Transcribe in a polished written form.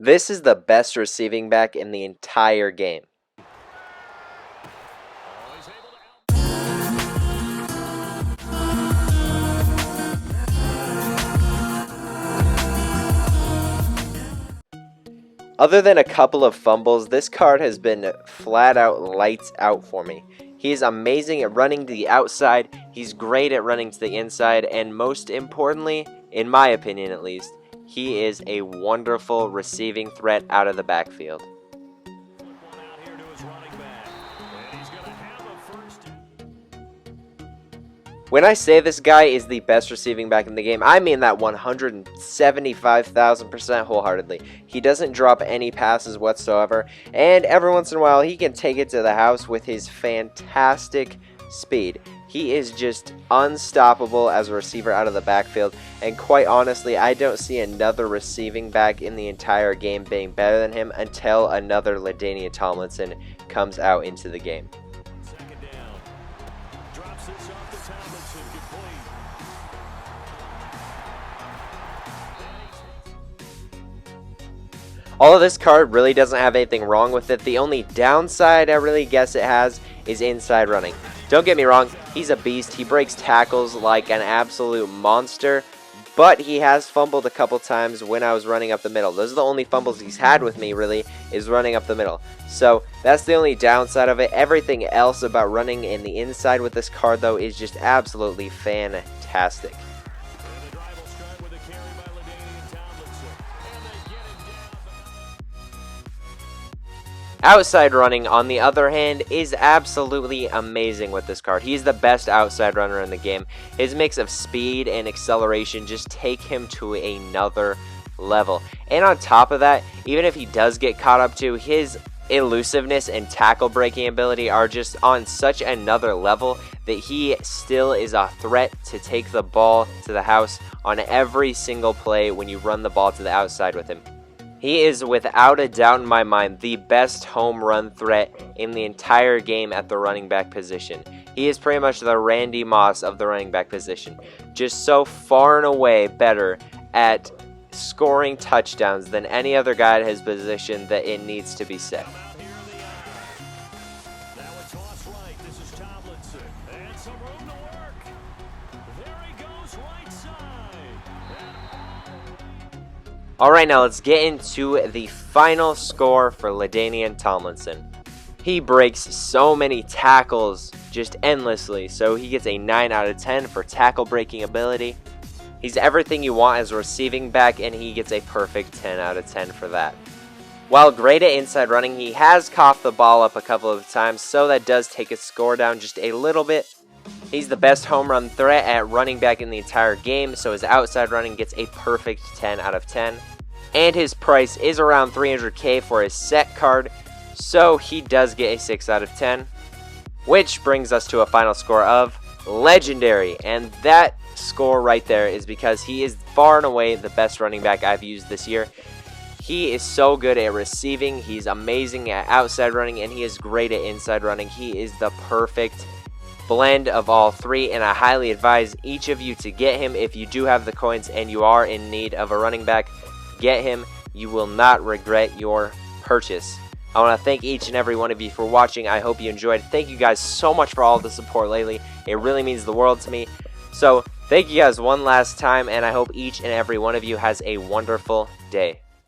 This is the best receiving back in the entire game. Other than a couple of fumbles, this card has been flat out lights out for me. He is amazing at running to the outside, he's great at running to the inside, and most importantly, in my opinion at least, he is a wonderful receiving threat out of the backfield. When I say this guy is the best receiving back in the game, I mean that 175,000% wholeheartedly. He doesn't drop any passes whatsoever, and every once in a while he can take it to the house with his fantastic speed. He is just unstoppable as a receiver out of the backfield, and quite honestly, I don't see another receiving back in the entire game being better than him until another Ladainian Tomlinson comes out into the game. Although this card really doesn't have anything wrong with it, the only downside I really guess it has is inside running. Don't get me wrong, he's a beast, he breaks tackles like an absolute monster, but he has fumbled a couple times when I was running up the middle. Those are the only fumbles he's had with me, really, is running up the middle. So that's the only downside of it. Everything else about running in the inside with this card, though, is just absolutely fantastic. Outside running, on the other hand, is absolutely amazing with this card. He's the best outside runner in the game. His mix of speed and acceleration just take him to another level. And on top of that, even if he does get caught up to, his elusiveness and tackle breaking ability are just on such another level that he still is a threat to take the ball to the house on every single play when you run the ball to the outside with him. He is without a doubt in my mind the best home run threat in the entire game at the running back position. He is pretty much the Randy Moss of the running back position. Just so far and away better at scoring touchdowns than any other guy at his position that it needs to be said. Alright, now let's get into the final score for Ladainian Tomlinson. He breaks so many tackles just endlessly, so he gets a 9 out of 10 for tackle breaking ability. He's everything you want as a receiving back, and he gets a perfect 10 out of 10 for that. While great at inside running, he has coughed the ball up a couple of times, so that does take his score down just a little bit. He's the best home run threat at running back in the entire game, so his outside running gets a perfect 10 out of 10. And his price is around 300k for his set card, so he does get a 6 out of 10. Which brings us to a final score of legendary, and that score right there is because he is far and away the best running back I've used this year. He is so good at receiving, he's amazing at outside running, and he is great at inside running. He is the perfect blend of all three, and I highly advise each of you to get him if you do have the coins and you are in need of a running back. Get him. You will not regret your purchase. I want to thank each and every one of you for watching. I hope you enjoyed. Thank you guys so much for all the support lately. It really means the world to me. So thank you guys one last time, and I hope each and every one of you has a wonderful day.